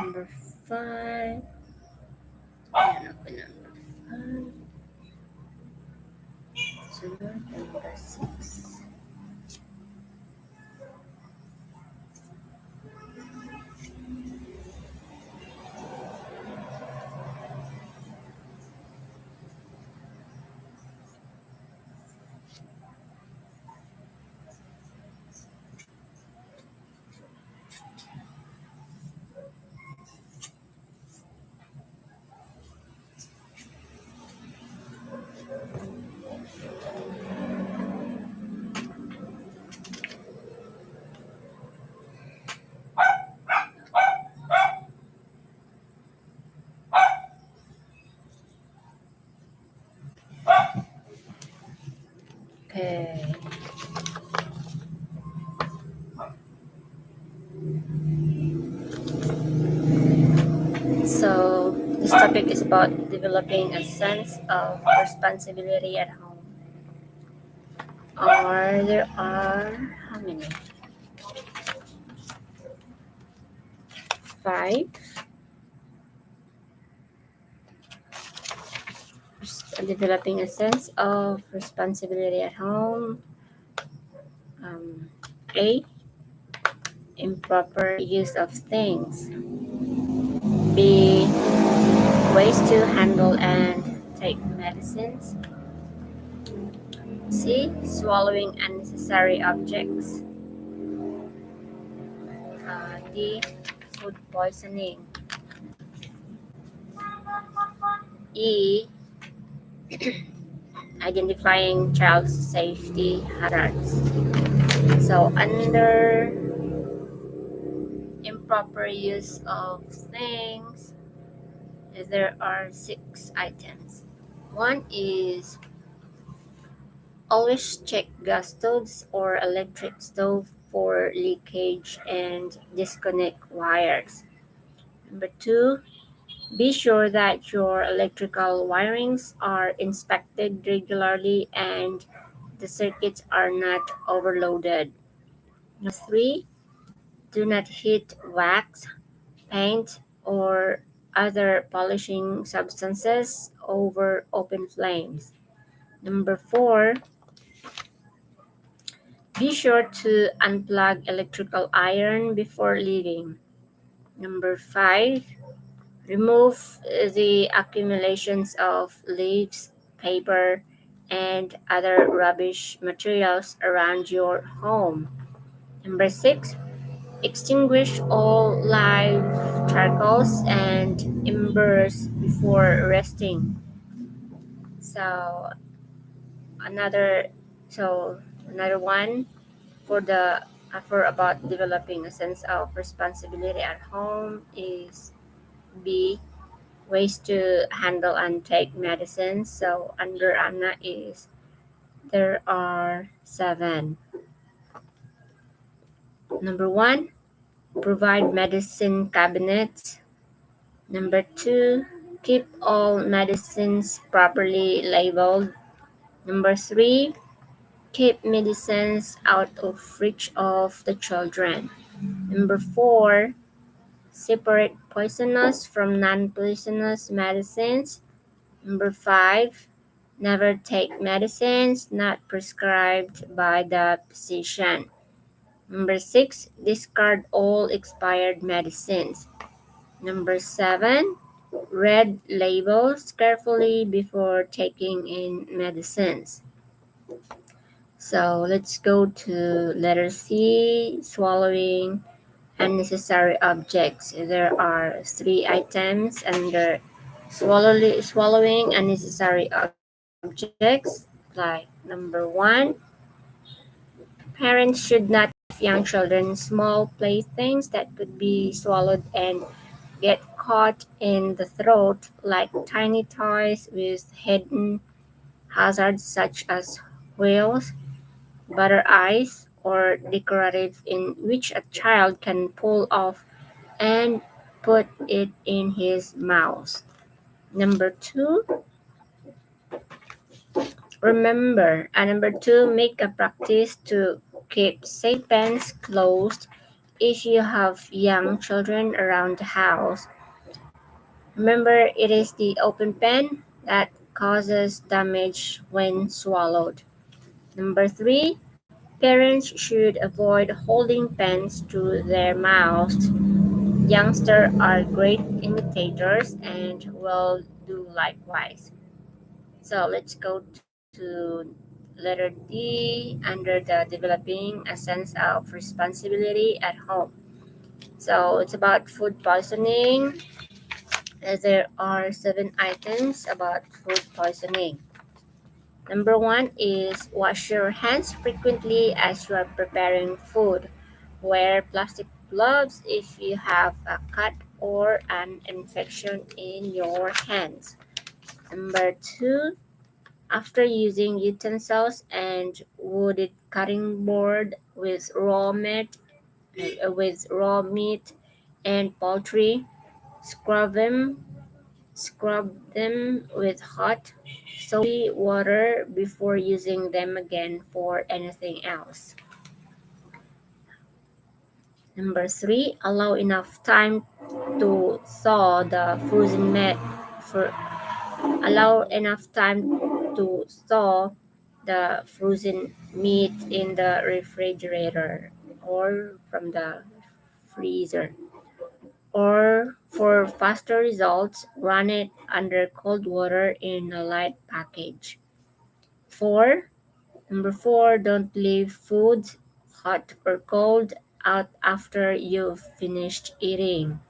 number 5. Ayan ako number 5. Sunod, number 6. Okay. So, this topic is about developing a sense of responsibility at home. There are how many? 5. Developing a sense of responsibility at home. A. Improper use of things. B. Ways to handle and take medicines. C. Swallowing unnecessary objects. D. Food poisoning. E. Identifying child safety hazards. So under improper use of things, there are 6 items. One is always check gas stoves or electric stove for leakage and disconnect wires. Number 2, be sure that your electrical wirings are inspected regularly and the circuits are not overloaded. Number 3, do not heat wax, paint, or other polishing substances over open flames. Number 4, be sure to unplug electrical iron before leaving. Number 5, remove the accumulations of leaves, paper, and other rubbish materials around your home. Number 6, extinguish all live charcoals and embers before resting. So another another one for the for about developing a sense of responsibility at home is B, ways to handle and take medicines. So under Anna is there are 7. Number 1, provide medicine cabinets. Number 2, keep all medicines properly labeled. Number 3, keep medicines out of reach of the children. Number 4, separate poisonous from non-poisonous medicines. Number 5, never take medicines not prescribed by the physician. Number 6, discard all expired medicines. Number 7, read labels carefully before taking in medicines. So let's go to letter C, swallowing unnecessary objects. There are 3 items under swallowing unnecessary objects. Like number 1, parents should not give young children small playthings that could be swallowed and get caught in the throat, like tiny toys with hidden hazards such as whales, butter eyes, or decorative in which a child can pull off and put it in his mouth. Number 2, number 2, make a practice to keep safe pens closed if you have young children around the house, remember it is the open pen that causes damage when swallowed. Number three, parents should avoid holding pens to their mouths. Youngsters are great imitators and will do likewise. So let's go to letter D under the developing a sense of responsibility at home. So it's about food poisoning. There are 7 items about food poisoning. Number one is wash your hands frequently as you are preparing food. Wear plastic gloves if you have a cut or an infection in your hands. Number two, after using utensils and wooded cutting board with raw meat and poultry, scrub them Scrub them with hot, soapy water before using them again for anything else. Number three, for allow enough time to thaw the frozen meat in the refrigerator or from the freezer. Or for faster results, run it under cold water in a light package. 4. Number 4, don't leave food, hot or cold, out after you've finished eating.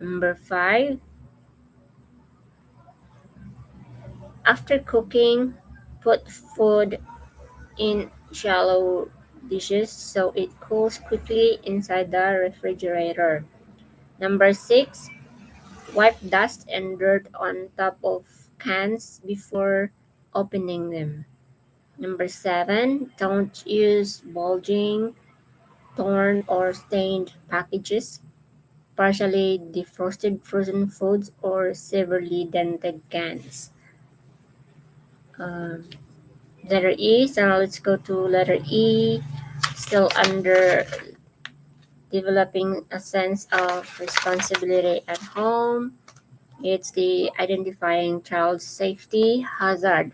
Number 5, after cooking, put food in shallow dishes so it cools quickly inside the refrigerator. Number 6, wipe dust and dirt on top of cans before opening them. Number 7, don't use bulging, torn, or stained packages, partially defrosted frozen foods, or severely dented cans. Um, letter E, so now let's go to letter E, still under developing a sense of responsibility at home. It's the identifying child safety hazard.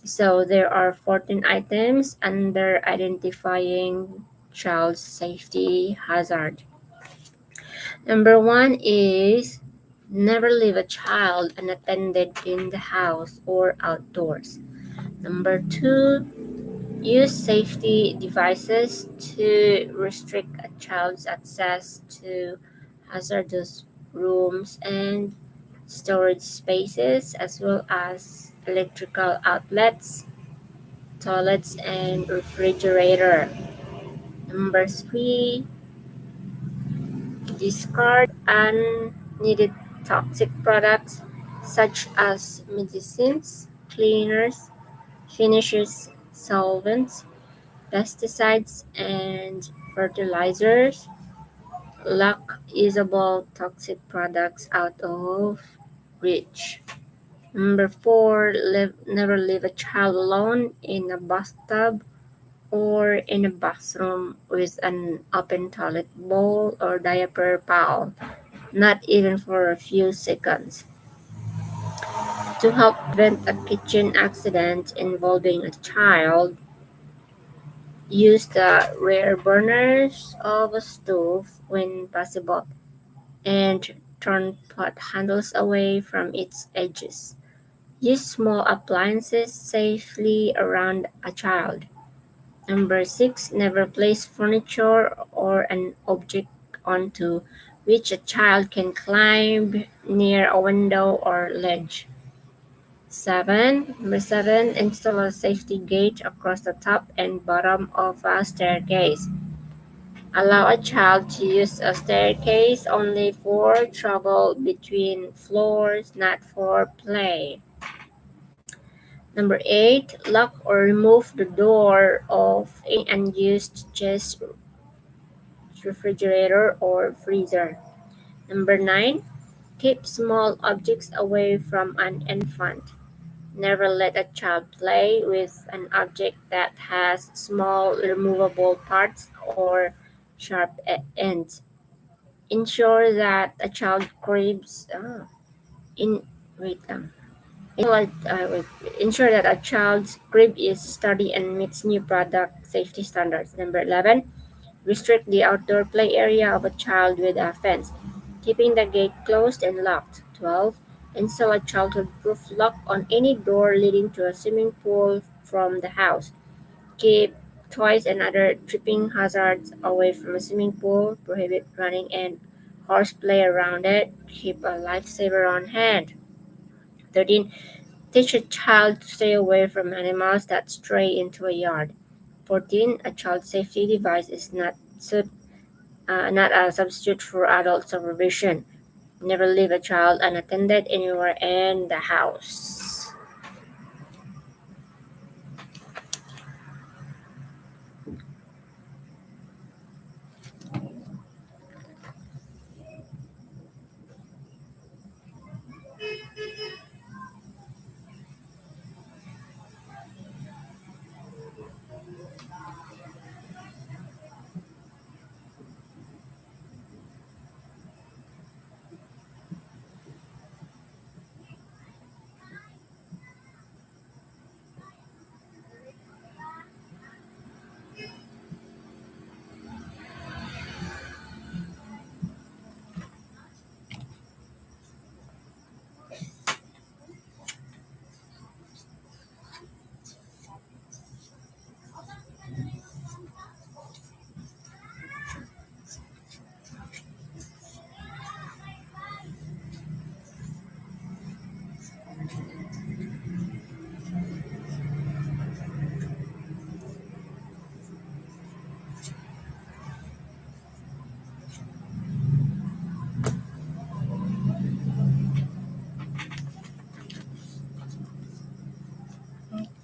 So there are 14 items under identifying child safety hazard. Number one is never leave a child unattended in the house or outdoors. Number two, use safety devices to restrict a child's access to hazardous rooms and storage spaces, as well as electrical outlets, toilets, and refrigerator. Number three, discard unneeded toxic products such as medicines, cleaners, finishes, solvents, pesticides, and fertilizers. Lock usable toxic products out of reach. Number four, never leave a child alone in a bathtub or in a bathroom with an open toilet bowl or diaper pile, not even for a few seconds. To help prevent a kitchen accident involving a child, use the rear burners of a stove when possible and turn pot handles away from its edges. Use small appliances safely around a child. Number 6, never place furniture or an object onto which a child can climb near a window or ledge. Number 7, install a safety gate across the top and bottom of a staircase. Allow a child to use a staircase only for travel between floors, not for play. Number 8, lock or remove the door of any unused chest, refrigerator, or freezer. Number 9, keep small objects away from an infant. Never let a child play with an object that has small removable parts or sharp ends. Ensure that a child cribs in wait wait. Ensure that a child's crib is sturdy and meets new product safety standards. Number 11, restrict the outdoor play area of a child with a fence, keeping the gate closed and locked. 12, install a childhood-proof lock on any door leading to a swimming pool from the house. Keep toys and other tripping hazards away from a swimming pool. Prohibit running and horseplay around it. Keep a lifesaver on hand. 13. Teach a child to stay away from animals that stray into a yard. 14. A child safety device is not a substitute for adult supervision. Never leave a child unattended anywhere in the house.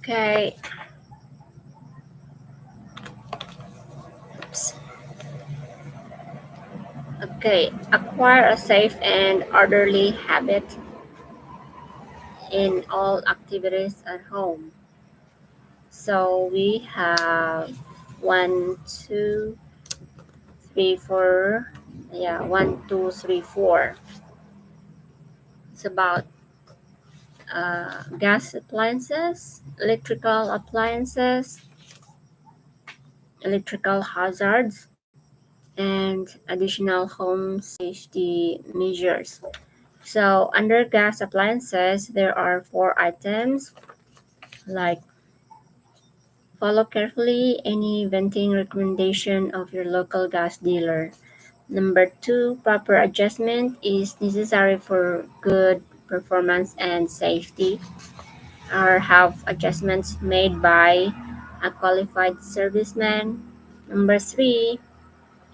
Okay. Oops. Okay. Acquire a safe and orderly habit in all activities at home. So we have one, two, three, four. Yeah, one, two, three, four. It's about gas appliances, electrical hazards, and additional home safety measures. So, under gas appliances, there are four items like follow carefully any venting recommendation of your local gas dealer. Number two, proper adjustment is necessary for good performance and safety, or have adjustments made by a qualified serviceman. Number three,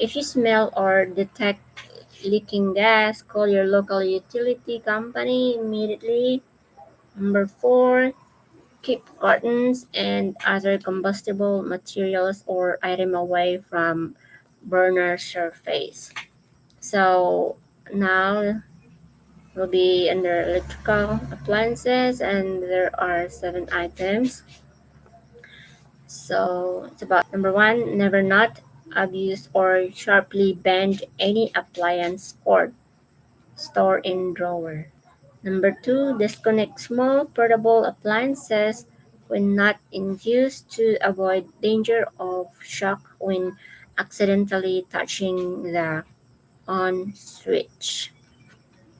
if you smell or detect leaking gas, call your local utility company immediately. Number four, keep cartons and other combustible materials or item away from burner surface. So now will be under electrical appliances and there are seven items. So it's about number one, never not abuse or sharply bend any appliance cord. Store in drawer. Number two, disconnect small portable appliances when not in use to avoid danger of shock when accidentally touching the on switch.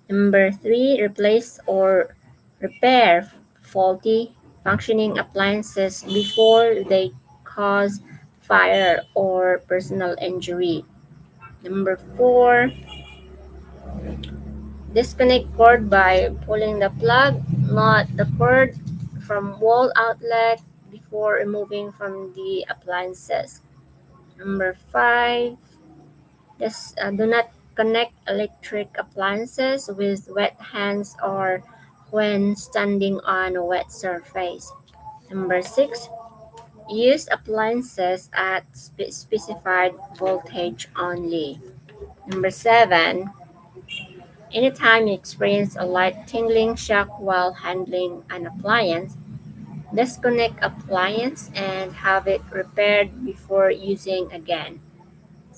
Number three, replace or repair faulty functioning appliances before they cause fire or personal injury. Number four, disconnect cord by pulling the plug, not the cord, from wall outlet before removing from the appliances. Number five, do not connect electric appliances with wet hands or when standing on a wet surface. Number six, use appliances at specified voltage only. Number seven, anytime you experience a light tingling shock while handling an appliance, disconnect appliance and have it repaired before using again.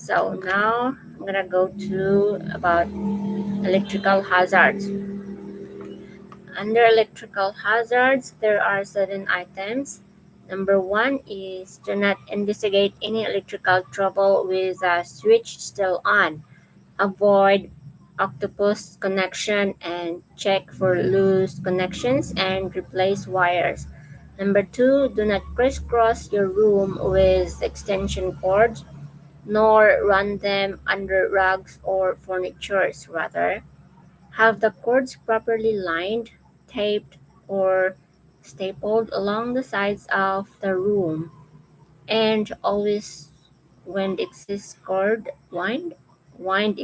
So now I'm gonna go to about electrical hazards. Under electrical hazards, there are certain items. Number one is do not investigate any electrical trouble with a switch still on. Avoid octopus connection and check for loose connections and replace wires. Number two, do not crisscross your room with extension cords, nor run them under rugs or furnitures. Rather, have the cords properly lined, taped, or stapled along the sides of the room, and always wind excess cord or wind excess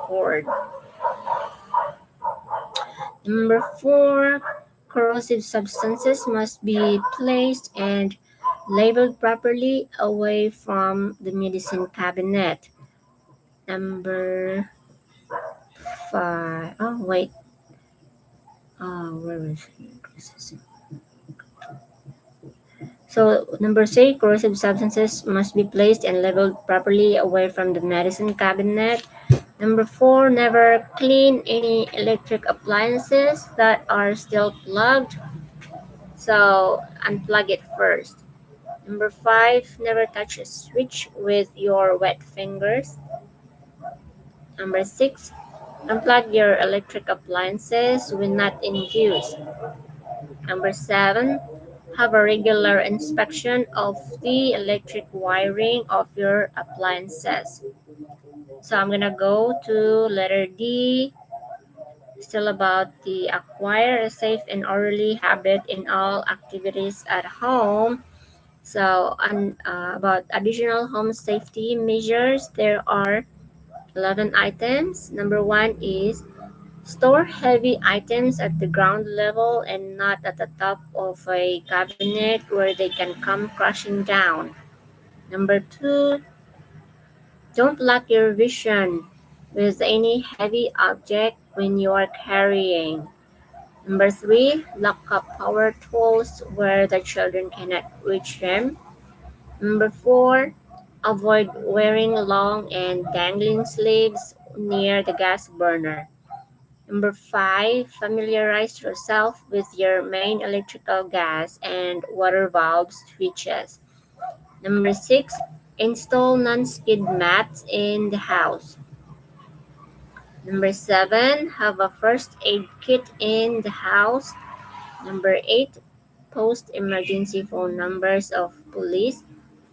cord. Number four, corrosive substances must be placed and labeled properly away from the medicine cabinet. Number five, oh wait, where is it? So number six, corrosive substances must be placed and labeled properly away from the medicine cabinet. Number four, never clean any electric appliances that are still plugged. So unplug it first. Number five, never touch a switch with your wet fingers. Number six, unplug your electric appliances when not in use. Number seven, have a regular inspection of the electric wiring of your appliances. So I'm gonna go to letter D, still about the acquire a safe and orderly habit in all activities at home. So about additional home safety measures, there are 11 items. Number one is store heavy items at the ground level and not at the top of a cabinet where they can come crashing down. Number two, don't block your vision with any heavy object when you are carrying. Number three, lock up power tools where the children cannot reach them. Number four, avoid wearing long and dangling sleeves near the gas burner. Number five, familiarize yourself with your main electrical gas and water valve switches. Number six, install non-skid mats in the house. Number seven, have a first aid kit in the house. Number eight, post emergency phone numbers of police,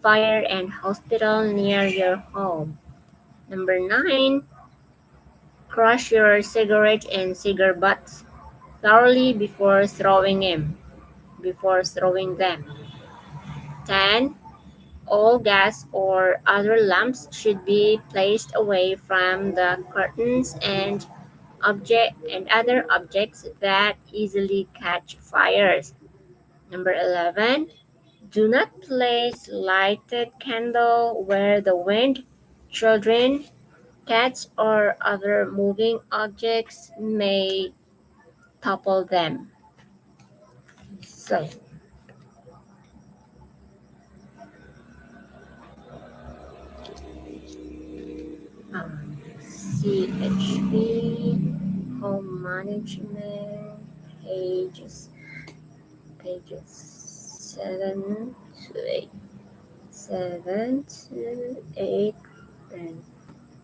fire, and hospital near your home. Number nine, crush your cigarette and cigar butts thoroughly before throwing them. 10. All gas or other lamps should be placed away from the curtains and other objects that easily catch fires. Number 11. Do not place lighted candle where the wind, children, cats, or other moving objects may topple them. So, CHP, home management, pages 7 to 8, 7 to 8, and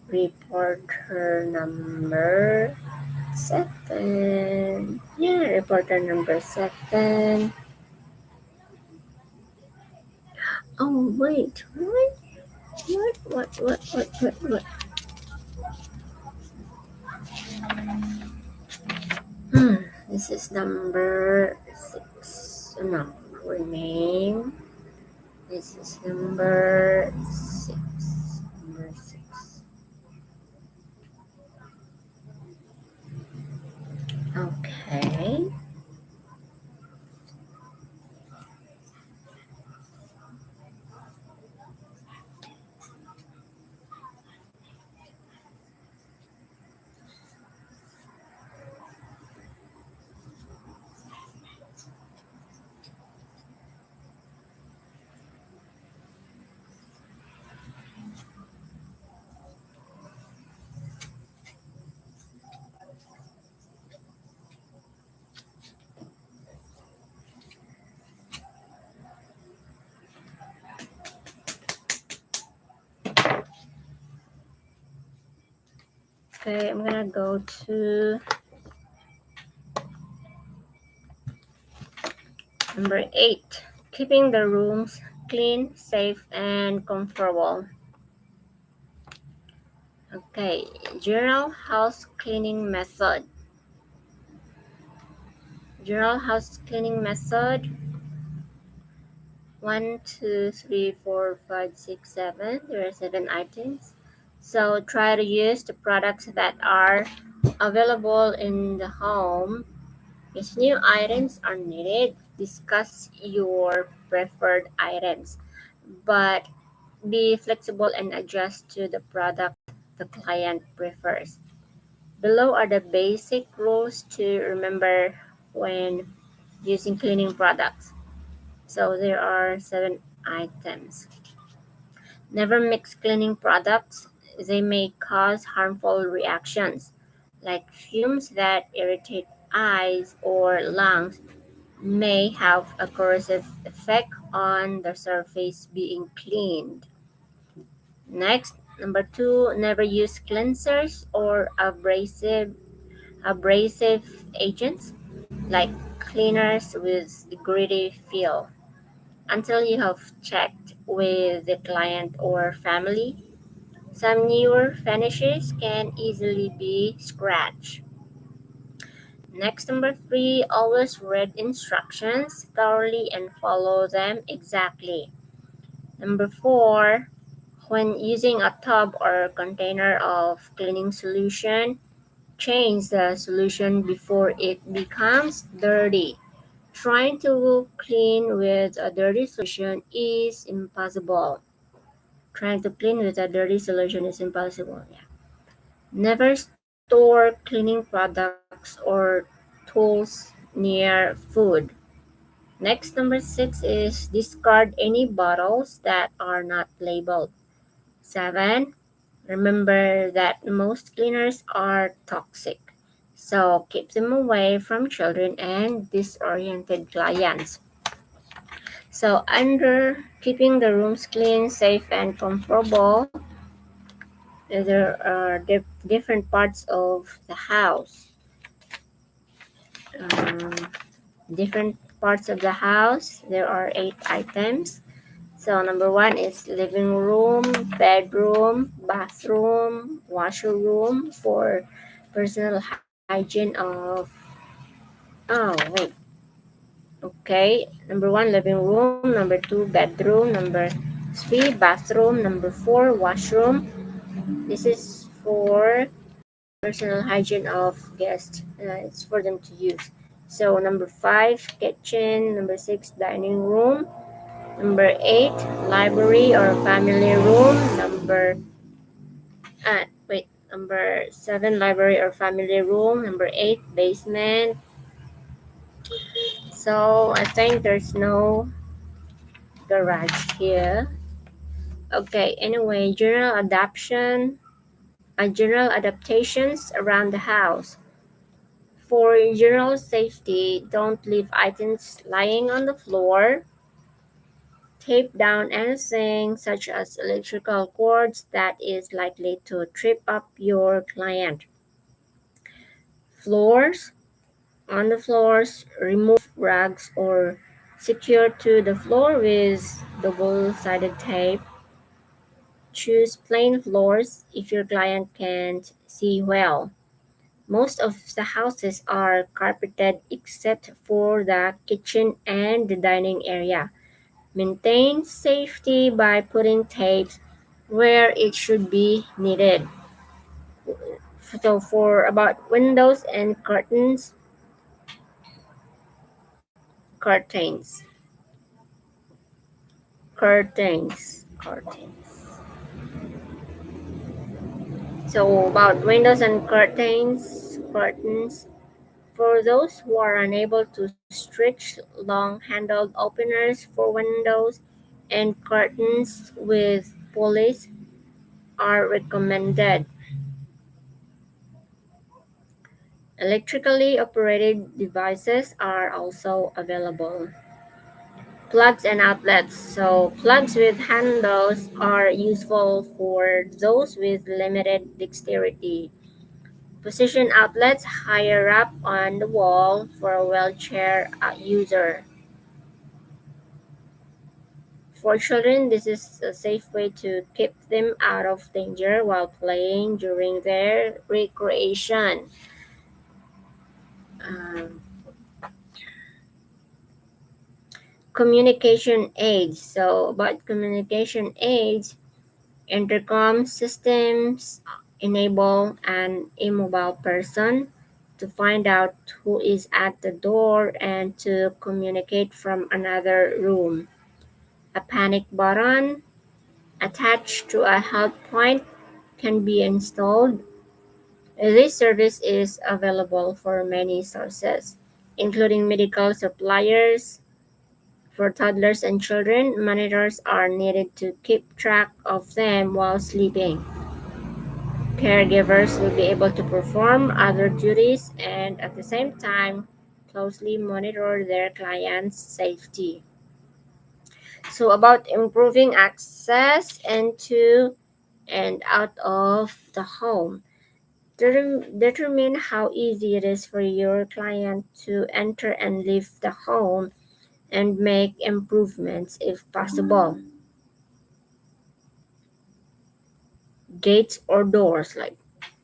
reporter number 7. Yeah, reporter number 7. Oh, wait, what? This is number 6. No, remain. This is number 6. Number 6. Okay. Okay, I'm gonna go to number 8. Keeping the rooms clean, safe, and comfortable. Okay, general house cleaning method. General house cleaning method. 1, 2, 3, 4, 5, 6, 7. There are 7 items. So try to use the products that are available in the home. If new items are needed, discuss your preferred items, but be flexible and adjust to the product the client prefers. Below are the basic rules to remember when using cleaning products. So there are 7 items. Never mix cleaning products. They may cause harmful reactions, like fumes that irritate eyes or lungs may have a corrosive effect on the surface being cleaned. Next, number 2, never use cleansers or abrasive agents like cleaners with gritty feel until you have checked with the client or family. Some newer finishes can easily be scratched. Next, number 3, always read instructions thoroughly and follow them exactly. Number 4, when using a tub or container of cleaning solution, change the solution before it becomes dirty. Trying to clean with a dirty solution is impossible. Trying to clean with a dirty solution is impossible. Yeah. Never store cleaning products or tools near food. Next, number 6 is discard any bottles that are not labeled. 7, remember that most cleaners are toxic, so keep them away from children and disoriented clients. So, under keeping the rooms clean, safe, and comfortable, there are different parts of the house. Um, Different parts of the house. There are 8 items. So number 1 is living room, bedroom, bathroom, washroom for personal hygiene of. Oh wait. Okay. Number 1 living room. Number 2 bedroom. Number 3 bathroom. Number 4 washroom. This is for personal hygiene of guests. It's for them to use. So number 5 kitchen. Number 6 dining room. Number 8, library or family room. Number 7, library or family room. Number 8, basement. So I think there's no garage here. Okay, anyway, general adaptations around the house. For general safety, don't leave items lying on the floor. Tape down anything such as electrical cords that is likely to trip up your client. Floors. On the floors, remove rugs or secure to the floor with double-sided tape. Choose plain floors if your client can't see well. Most of the houses are carpeted except for the kitchen and the dining area. Maintain safety by putting tapes where it should be needed. So for about windows and curtains, curtains. So about windows and curtains. For those who are unable to stretch long-handled openers for windows and curtains with pulleys are recommended. Electrically operated devices are also available. Plugs and outlets. So plugs with handles are useful for those with limited dexterity. Position outlets higher up on the wall for a wheelchair user. For children, this is a safe way to keep them out of danger while playing during their recreation. Um, Communication aids. So, about communication aids, intercom systems enable an immobile person to find out who is at the door and to communicate from another room. A panic button attached to a help point can be installed. This service is available for many sources, including medical suppliers. For toddlers and children, monitors are needed to keep track of them while sleeping. Caregivers will be able to perform other duties and at the same time closely monitor their clients' safety. So, about improving access into and out of the home. Determine how easy it is for your client to enter and leave the home and make improvements if possible. Gates or doors,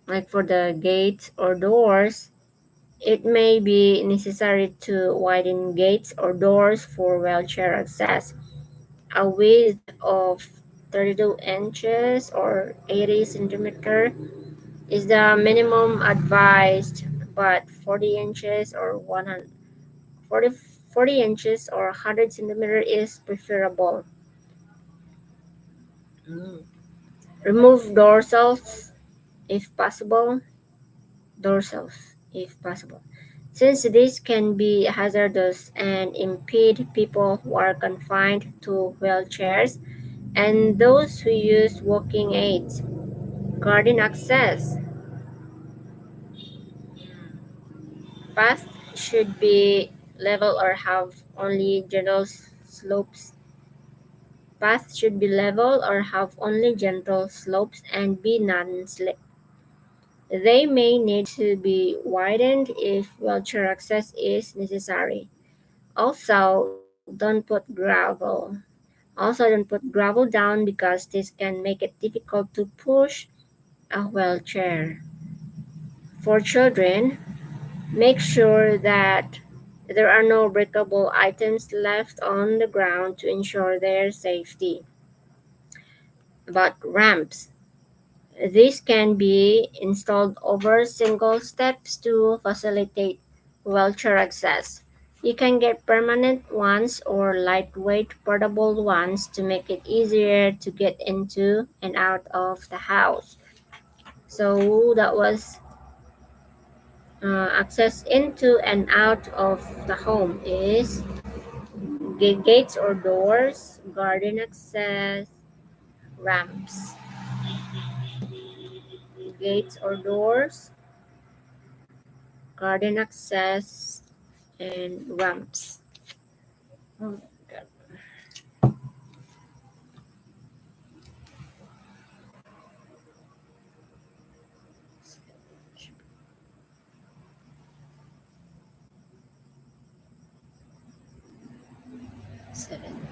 like for the gates or doors, it may be necessary to widen gates or doors for wheelchair access. A width of 32 inches or 80 centimeter is the minimum advised, but 40 inches or 100, 40 inches or 100 centimeter is preferable. Mm. Remove if possible, dorsals if possible, since this can be hazardous and impede people who are confined to wheelchairs and those who use walking aids. Garden access. Paths should be level or have only gentle slopes. Paths should be level or have only gentle slopes and be non-slip. They may need to be widened if wheelchair access is necessary. Also, don't put gravel down because this can make it difficult to push a wheelchair. For children, make sure that there are no breakable items left on the ground to ensure their safety. About ramps, these can be installed over single steps to facilitate wheelchair access. You can get permanent ones or lightweight portable ones to make it easier to get into and out of the house. So that was access into and out of the home is gates or doors, garden access, ramps. Gates or doors, garden access, and ramps. Oh, God. 7.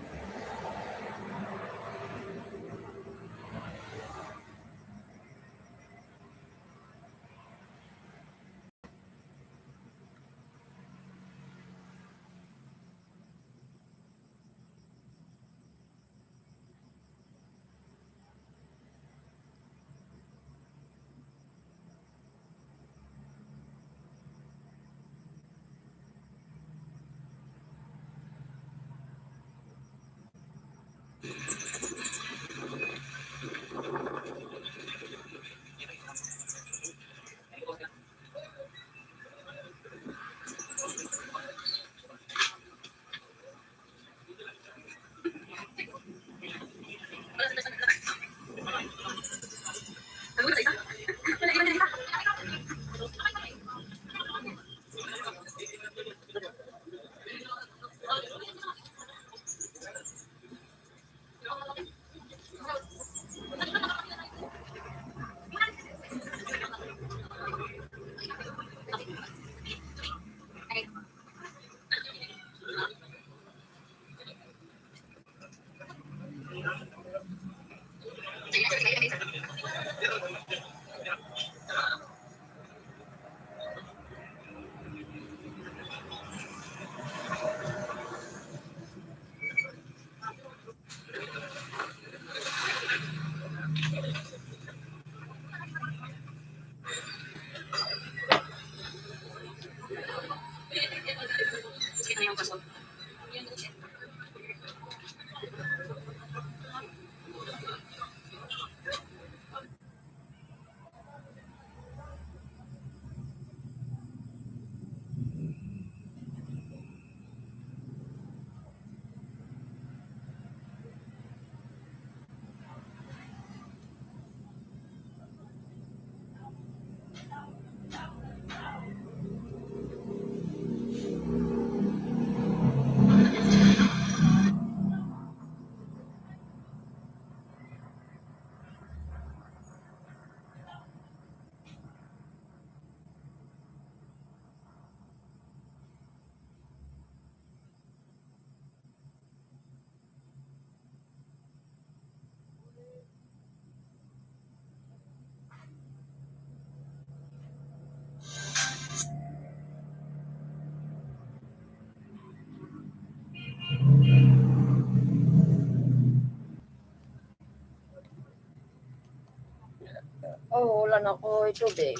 Nawalan ako ito, tubig.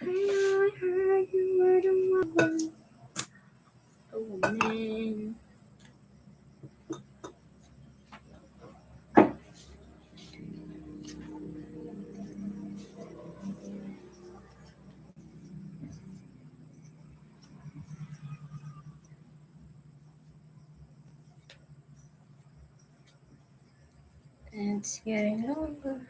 I heard you were the one. Oh man. It's getting longer.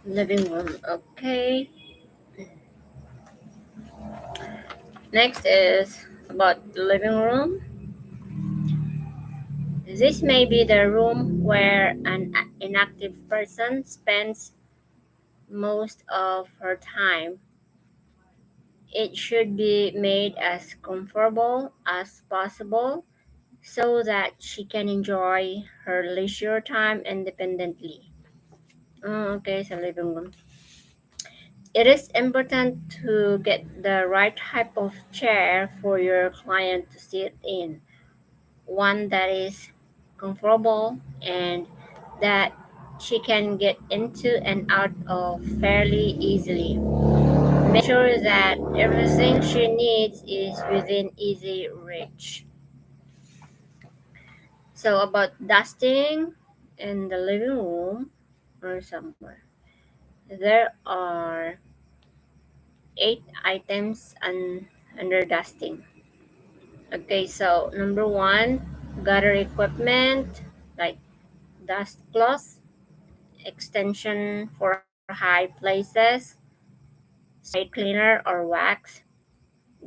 Living room. Okay. Next is about the living room. This may be the room where an inactive person spends most of her time. It should be made as comfortable as possible so that she can enjoy her leisure time independently. Okay, so living room. It is important to get the right type of chair for your client to sit in, one that is comfortable and that she can get into and out of fairly easily. Make sure that everything she needs is within easy reach. So, about dusting in the living room or somewhere, there are 8 items under dusting. Okay, so number one, gutter equipment like dust cloth, extension for high places, spray cleaner or wax,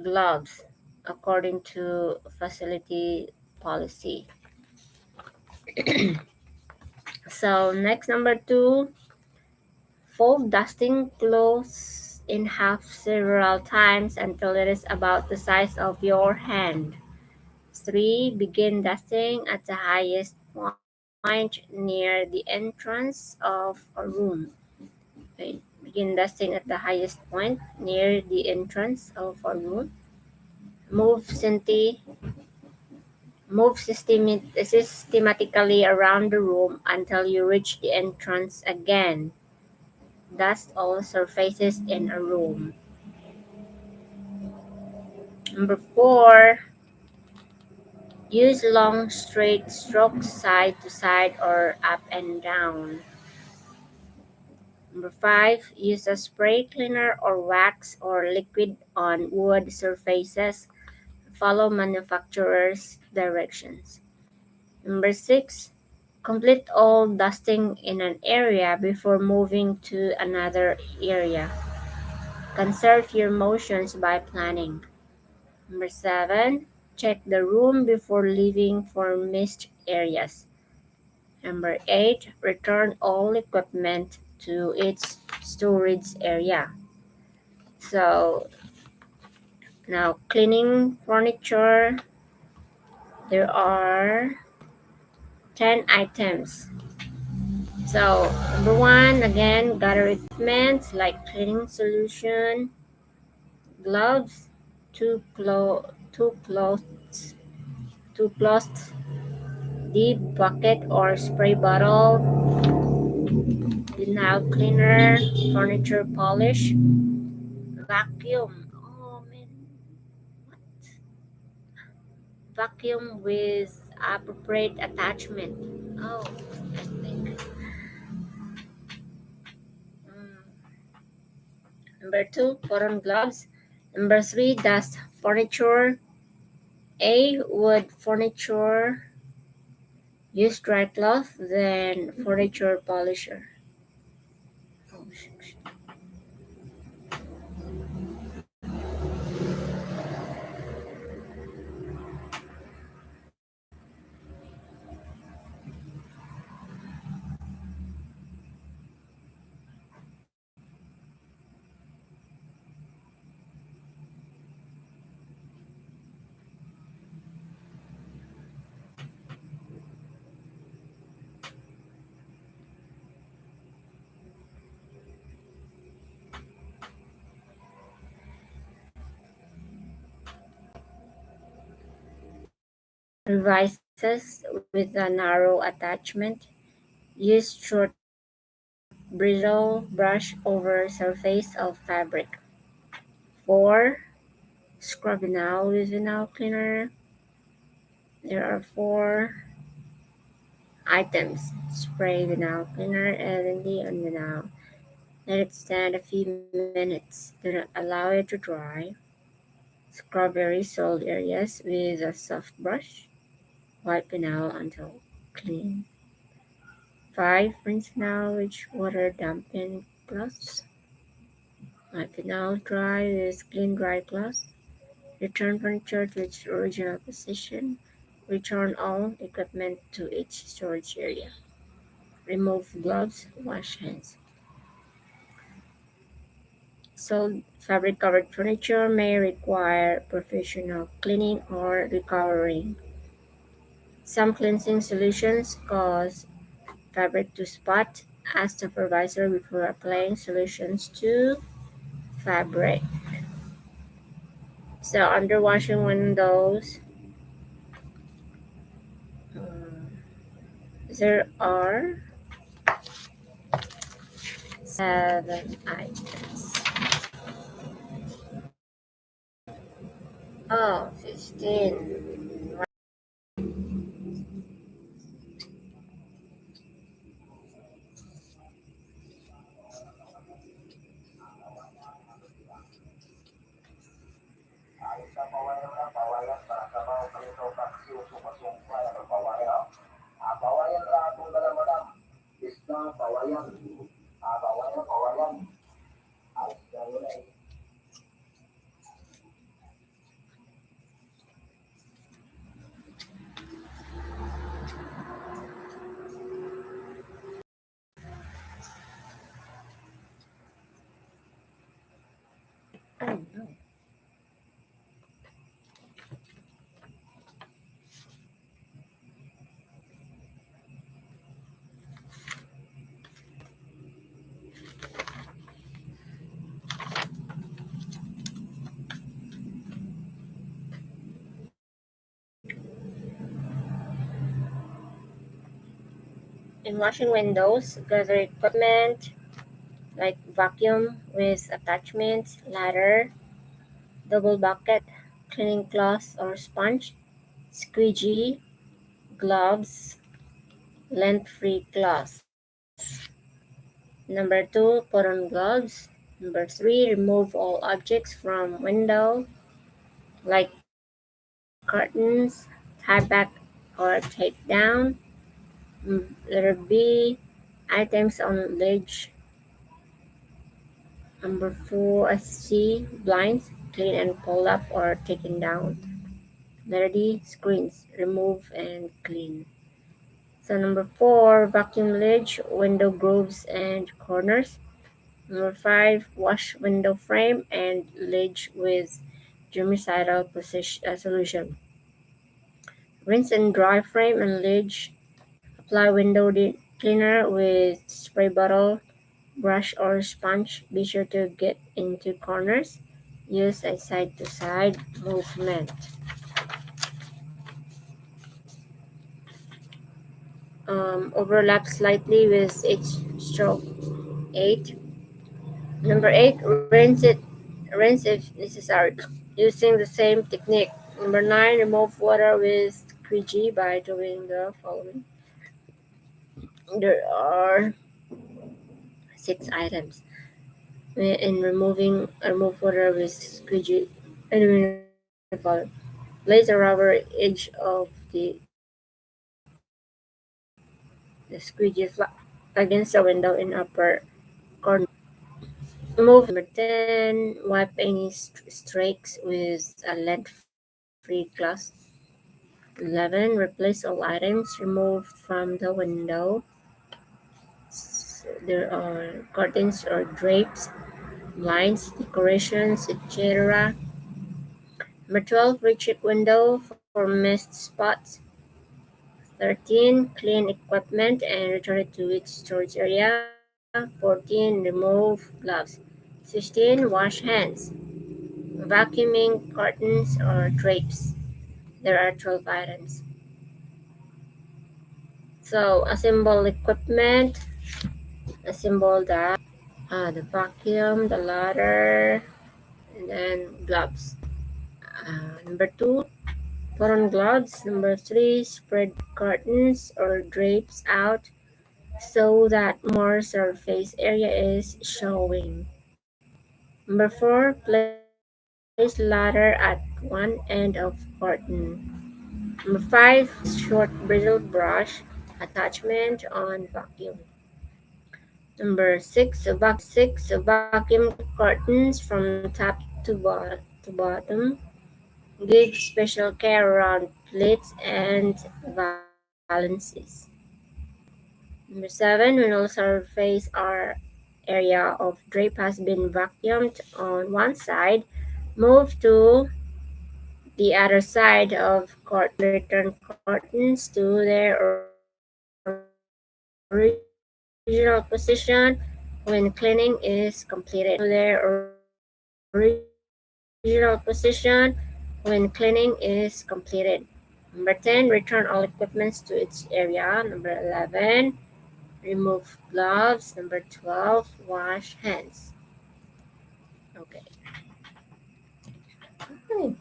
gloves, according to facility policy. So next, number two, fold dusting cloths in half several times until it is about the size of your hand. 3. Begin dusting at the highest point. point near the entrance of a room. Okay. Begin dusting at the highest point near the entrance of a room. Move, senti- Move systematically around the room until you reach the entrance again. Dust all surfaces in a room. Number 4, use long straight strokes side to side or up and down. Number 5, use a spray cleaner or wax or liquid on wood surfaces. Follow manufacturer's directions. Number 6, complete all dusting in an area before moving to another area. Conserve your motions by planning. Number 7, check the room before leaving for missed areas. Number 8, return all equipment to its storage area. So now cleaning furniture, there are 10 items. So number 1, again, gather equipment like cleaning solution, gloves, two cloths, two cloths, deep bucket or spray bottle, vinyl cleaner, furniture polish, vacuum. Oh man, vacuum with appropriate attachment. Oh, I think. Mm. Number 2, cotton gloves. Number 3, dust furniture. A, wood furniture. Use dry cloth, then furniture polisher. Oh, shucks. Devices with a narrow attachment. Use short bristle brush over surface of fabric. 4, scrub vinyl with vinyl cleaner. There are 4 items. Spray vinyl cleaner evenly on vinyl. Let it stand a few minutes. Do not allow it to dry. Scrub very soiled areas with a soft brush. Wipe vinyl until clean. 5, rinse vinyl with water dampened cloths. Wipe vinyl dry with clean dry cloth. Return furniture to its original position. Return all equipment to its storage area. Remove gloves. Wash hands. So, fabric covered furniture may require professional cleaning or recovering. Some cleansing solutions cause fabric to spot. Ask the supervisor before applying solutions to fabric. So, under washing windows, um, there are 7 items. Oh, 15. Oh, no. In washing windows, gather equipment like vacuum with attachments, ladder, double bucket, cleaning cloth or sponge, squeegee, gloves, lint-free cloths. Number two, put on gloves. Number three, remove all objects from window like curtains, tie back or take down. Letter B, items on ledge. Number four, C, blinds, clean and pull up or taken down. Letter D, screens, remove and clean. So number four, vacuum ledge, window grooves and corners. Number five, wash window frame and ledge with germicidal solution. Rinse and dry frame and ledge. Apply window cleaner with spray bottle, brush or sponge. Be sure to get into corners. Use a side-to-side movement. Overlap slightly with each stroke. 8. Number 8, rinse if necessary, using the same technique. Number 9, remove water with squeegee by doing the following. There are 6 items in remove water with squeegee. And doing the following. Place a rubber edge of the squeegee flat against the window in upper corner. Move number 10. Wipe any streaks with a lint-free cloth. 11. Replace all items removed from the window. There are curtains or drapes, blinds, decorations, etc. Number 12. Recheck window for missed spots. 13. Clean equipment and return it to its storage area. 14. Remove gloves. 15. Wash hands. Vacuuming curtains or drapes. There are 12 items. So assemble equipment, assemble the vacuum, the ladder, and then gloves. Number 2, put on gloves. Number 3, spread curtains or drapes out so that more surface area is showing. Number 4, place ladder at one end of curtain. Number 5, short bristle brush attachment on vacuum. Number 6, vacuum curtains from top to bottom. Give special care around plates and valances. Number 7, when all surface or area of drape has been vacuumed on one side, move to the other side of curtain. Return curtains to their original position when cleaning is completed. Number 10, return all equipments to its area. Number 11, remove gloves. Number 12, wash hands. Okay. Okay.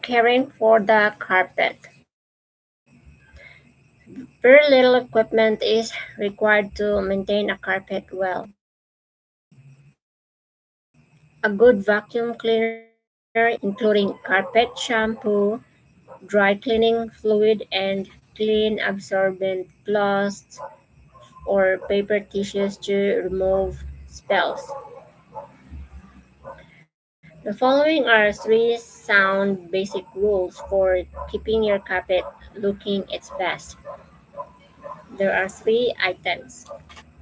Caring for the carpet. Very little equipment is required to maintain a carpet well. A good vacuum cleaner, including carpet shampoo, dry cleaning fluid, and clean absorbent cloths or paper tissues to remove spells. The following are three sound basic rules for keeping your carpet looking its best. There are three items.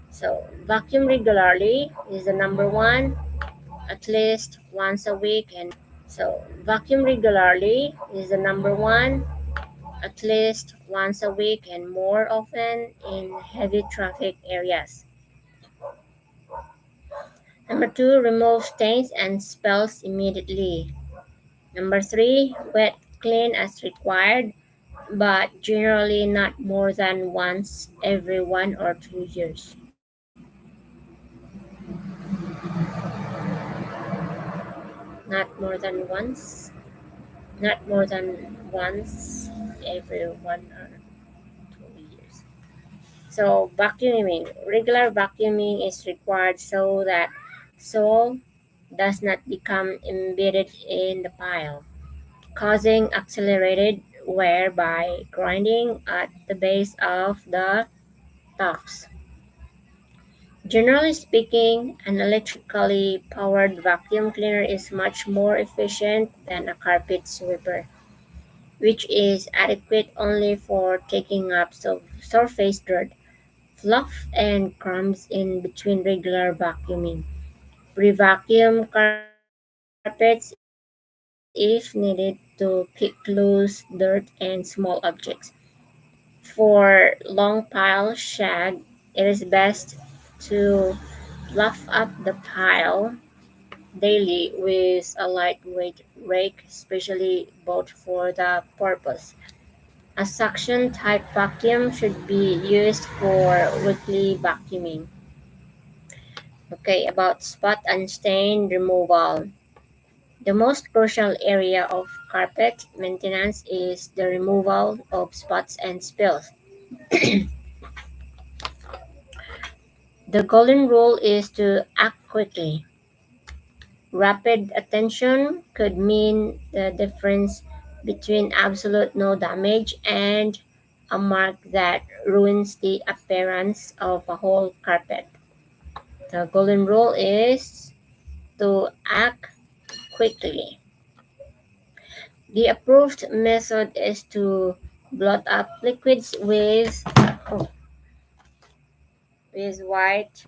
So, vacuum regularly is the number one, at least once a week. Vacuum regularly is the number one, at least once a week and more often in heavy traffic areas. Number two, remove stains and spells immediately. Number three, wet clean as required, but generally not more than once every 1 or 2 years. Not more than once, not more than once every 1 or 2 years. So vacuuming, regular vacuuming is required so that soil does not become embedded in the pile, causing accelerated wear by grinding at the base of the tufts. Generally speaking, an electrically powered vacuum cleaner is much more efficient than a carpet sweeper, which is adequate only for taking up surface dirt, fluff, and crumbs in between regular vacuuming. Pre-vacuum carpets if needed to pick loose dirt and small objects. For long pile shag, it is best to fluff up the pile daily with a lightweight rake, especially bought for the purpose. A suction type vacuum should be used for weekly vacuuming. Okay, about spot and stain removal. The most crucial area of carpet maintenance is the removal of spots and spills. The golden rule is to act quickly. Rapid attention could mean the difference between absolute no damage and a mark that ruins the appearance of a whole carpet. The golden rule is to act quickly. The approved method is to blot up liquids oh, with white.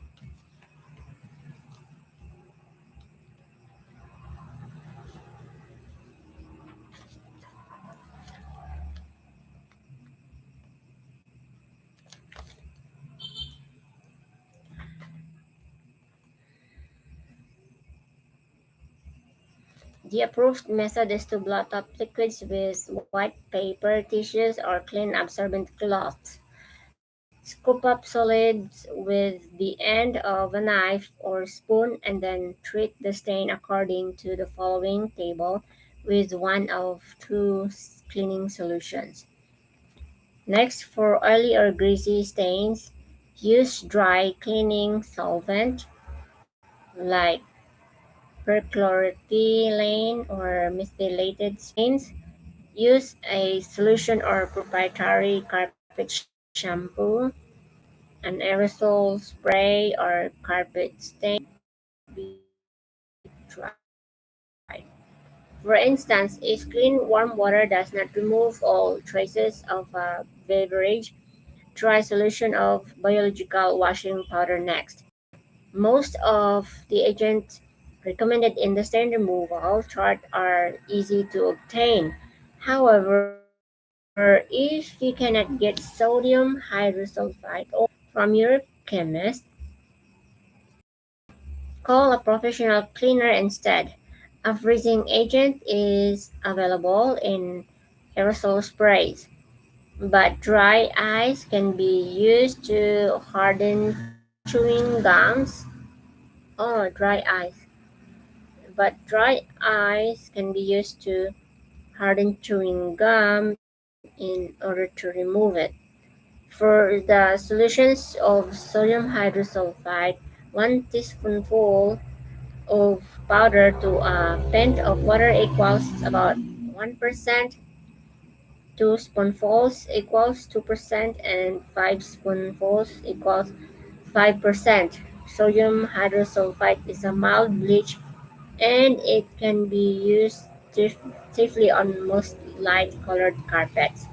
The approved method is to blot up liquids with white paper tissues or clean absorbent cloths. Scoop up solids with the end of a knife or spoon and then treat the stain according to the following table with one of two cleaning solutions. Next, for oily or greasy stains, use dry cleaning solvent like perchlorethylene or methylated stains. Use a solution or proprietary carpet shampoo, an aerosol spray, or carpet stain be tried. For instance, if clean warm water does not remove all traces of a beverage, try solution of biological washing powder next. Most of the agents recommended in the stain removal chart are easy to obtain. However, if you cannot get sodium hydrosulfide from your chemist, call a professional cleaner instead. A freezing agent is available in aerosol sprays, but dry ice can be used to harden chewing gums. Oh, dry ice. But dry ice can be used to harden chewing gum in order to remove it. For the solutions of sodium hydrosulfide, 1 teaspoonful of powder to a pint of water equals about 1%, 2 spoonfuls equals 2%, and 5 spoonfuls equals 5%. Sodium hydrosulfide is a mild bleach and it can be used safely on most light colored carpets.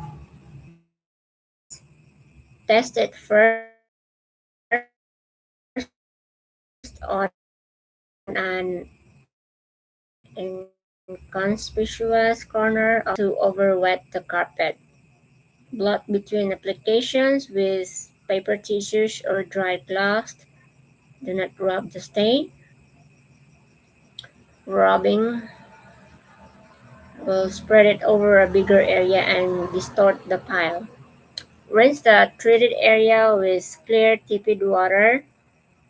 Test it first on an inconspicuous corner to overwet the carpet. Blot between applications with paper tissues or dry cloth. Do not rub the stain. Rubbing will spread it over a bigger area and distort the pile. Rinse the treated area with clear tepid water,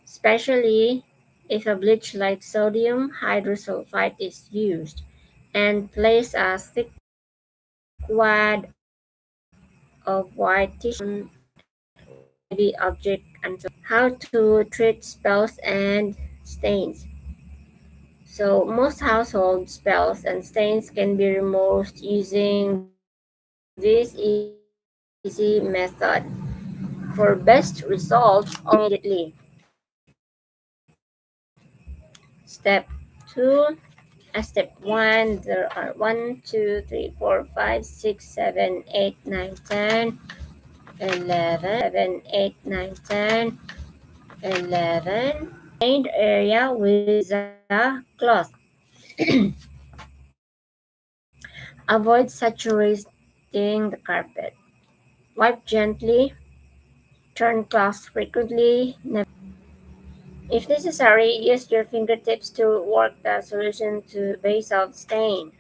especially if a bleach like sodium hydrosulfide is used, and place a thick wad of white tissue on heavy object until how to treat spells and stains. So most household spells and stains can be removed using this easy method. For best results, immediately. Step 2. Step 1, there are 1, 2, 3, 4, 5, 6, 7, 8, 9, 10, 8, 9, 10, 11. Stained area with a cloth. Avoid saturating the carpet. Wipe gently. Turn cloth frequently. If necessary, use your fingertips to work the solution to base of stain.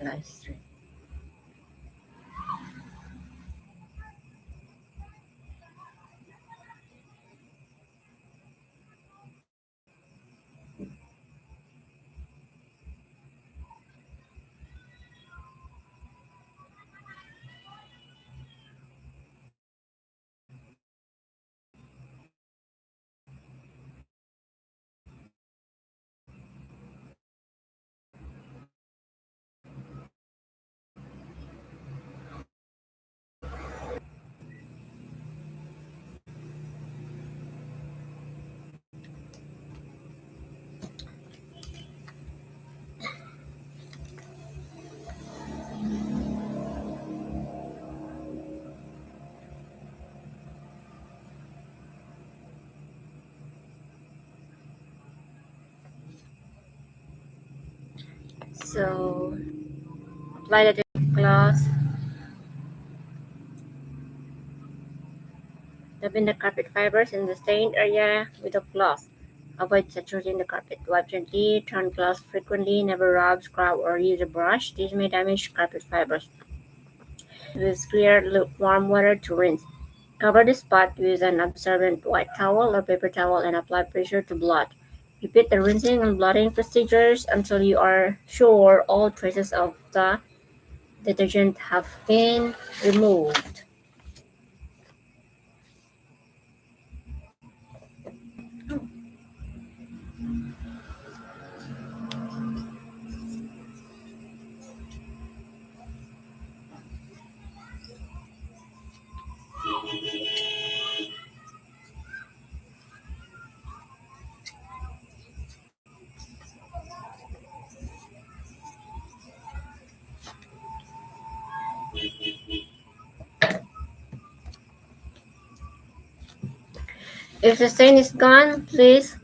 Nice. So apply the cloth Dab in the carpet fibers in the stained area with a cloth. Avoid saturating the carpet. Wipe gently, turn cloth frequently, never rub, scrub, or use a brush. This may damage carpet fibers. With clear, lukewarm water to rinse. Cover the spot with an absorbent white towel or paper towel and apply pressure to blot. Repeat the rinsing and blotting procedures until you are sure all traces of the detergent have been removed. If the stain is gone, please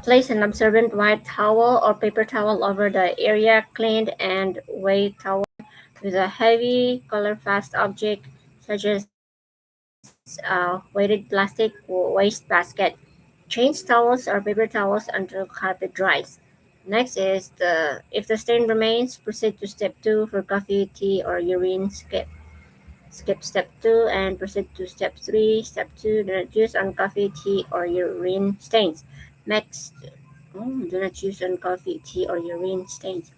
place an absorbent white towel or paper towel over the area cleaned and wet towel with a heavy, color-fast object such as weighted plastic waste basket. Change towels or paper towels until carpet dries. Next is if the stain remains, proceed to step 2 for coffee, tea, or urine. Skip step 2 and proceed to step 3. Step 2, do not use on coffee, tea, or urine stains. Next, do not use on coffee, tea, or urine stains.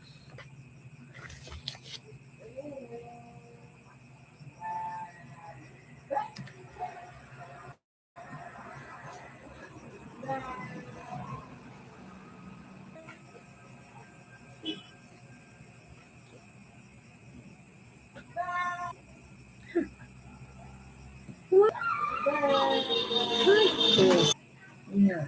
What is no.